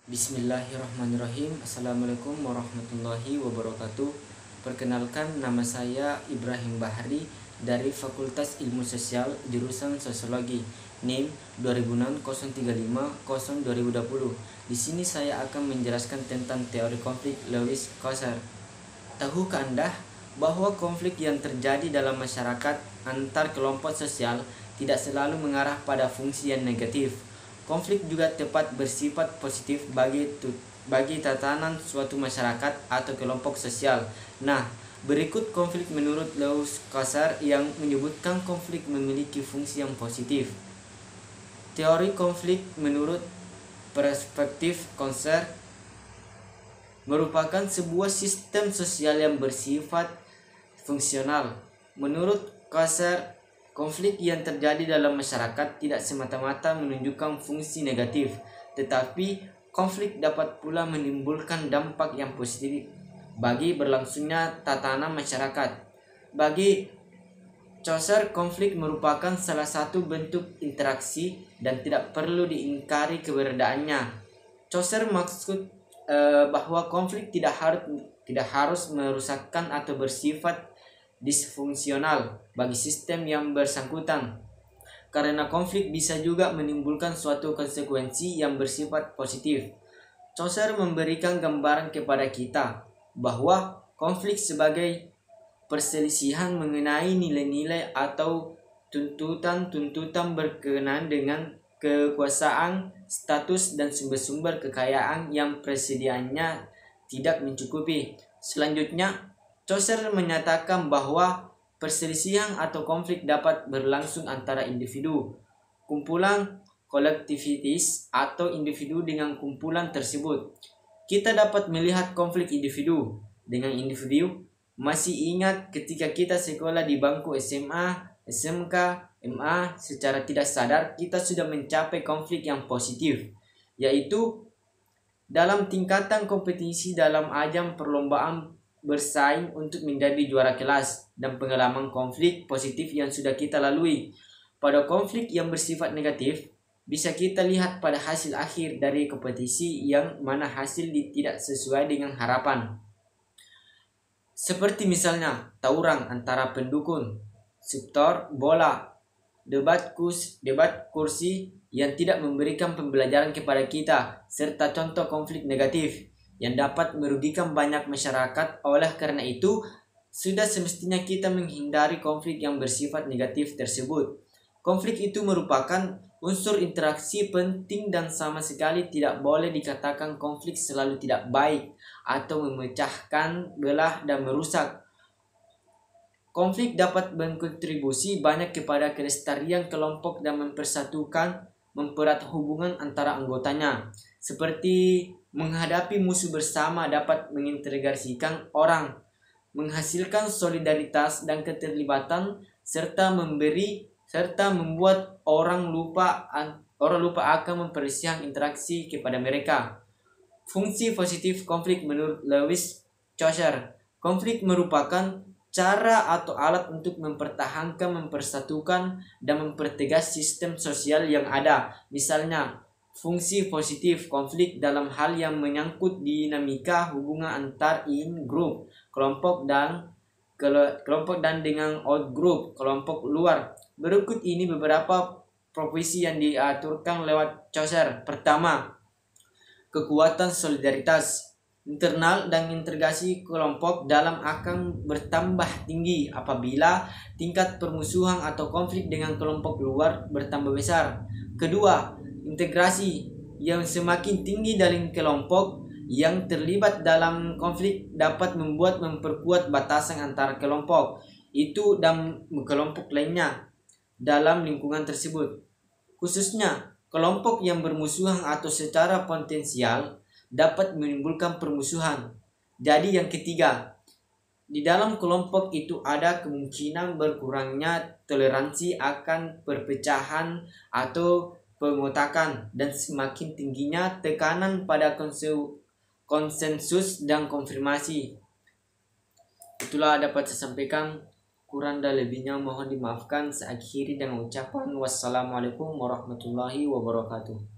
Bismillahirrahmanirrahim. Assalamualaikum warahmatullahi wabarakatuh. Perkenalkan, nama saya Ibrahim Bahri dari Fakultas Ilmu Sosial jurusan Sosiologi, NIM 200603502020. Di sini saya akan menjelaskan tentang teori konflik Lewis-Coser. Tahukah Anda bahwa konflik yang terjadi dalam masyarakat antar kelompok sosial tidak selalu mengarah pada fungsi yang negatif? Konflik juga tepat bersifat positif bagi tatanan suatu masyarakat atau kelompok sosial. Nah, berikut konflik menurut Lewis-Coser yang menyebutkan konflik memiliki fungsi yang positif. Teori konflik menurut perspektif Coser merupakan sebuah sistem sosial yang bersifat fungsional. Menurut Coser, konflik yang terjadi dalam masyarakat tidak semata-mata menunjukkan fungsi negatif, tetapi konflik dapat pula menimbulkan dampak yang positif bagi berlangsungnya tatanan masyarakat. Bagi Coser, konflik merupakan salah satu bentuk interaksi dan tidak perlu diingkari keberadaannya. Coser maksud bahwa konflik tidak harus merusakkan atau bersifat disfungsional bagi sistem yang bersangkutan, karena konflik bisa juga menimbulkan suatu konsekuensi yang bersifat positif. Coser memberikan gambaran kepada kita bahwa konflik sebagai perselisihan mengenai nilai-nilai atau tuntutan-tuntutan berkenaan dengan kekuasaan, status, dan sumber-sumber kekayaan yang persediaannya tidak mencukupi. Selanjutnya, Coser menyatakan bahwa perselisihan atau konflik dapat berlangsung antara individu, kumpulan kolektivitas, atau individu dengan kumpulan tersebut. Kita dapat melihat konflik individu dengan individu. Masih ingat ketika kita sekolah di bangku SMA, SMK, MA, secara tidak sadar kita sudah mencapai konflik yang positif, yaitu dalam tingkatan kompetisi dalam ajang perlombaan bersaing untuk menjadi juara kelas, dan pengalaman konflik positif yang sudah kita lalui. Pada konflik yang bersifat negatif, bisa kita lihat pada hasil akhir dari kompetisi yang mana hasil tidak sesuai dengan harapan. Seperti misalnya tawuran antara pendukung, supporter bola, debat kursi yang tidak memberikan pembelajaran kepada kita, serta contoh konflik negatif yang dapat merugikan banyak masyarakat. Oleh karena itu, sudah semestinya kita menghindari konflik yang bersifat negatif tersebut. Konflik itu merupakan unsur interaksi penting dan sama sekali tidak boleh dikatakan konflik selalu tidak baik atau memecahkan belah dan merusak. Konflik dapat berkontribusi banyak kepada kelestarian kelompok dan mempererat hubungan antara anggotanya, seperti menghadapi musuh bersama dapat mengintegrasikan orang, menghasilkan solidaritas dan keterlibatan, serta membuat orang lupa akan mempersiang interaksi kepada mereka. Fungsi positif konflik menurut Lewis-Coser, konflik merupakan cara atau alat untuk mempertahankan, mempersatukan, dan mempertegas sistem sosial yang ada. Misalnya, fungsi positif konflik dalam hal yang menyangkut dinamika hubungan antar in-group, kelompok dan dengan out-group, kelompok luar. Berikut ini beberapa profesi yang diaturkan lewat Coser. Pertama, kekuatan solidaritas internal dan integrasi kelompok dalam akan bertambah tinggi apabila tingkat permusuhan atau konflik dengan kelompok luar bertambah besar. Kedua, integrasi yang semakin tinggi dalam kelompok yang terlibat dalam konflik dapat memperkuat batasan antara kelompok itu dan kelompok lainnya dalam lingkungan tersebut, khususnya kelompok yang bermusuhan atau secara potensial dapat menimbulkan permusuhan. Jadi yang ketiga, di dalam kelompok itu ada kemungkinan berkurangnya toleransi akan perpecahan atau pengotakan dan semakin tingginya tekanan pada konsensus dan konfirmasi. Itulah dapat saya sampaikan. Kurang dan lebihnya mohon dimaafkan. Saya akhiri dengan ucapan wassalamualaikum warahmatullahi wabarakatuh.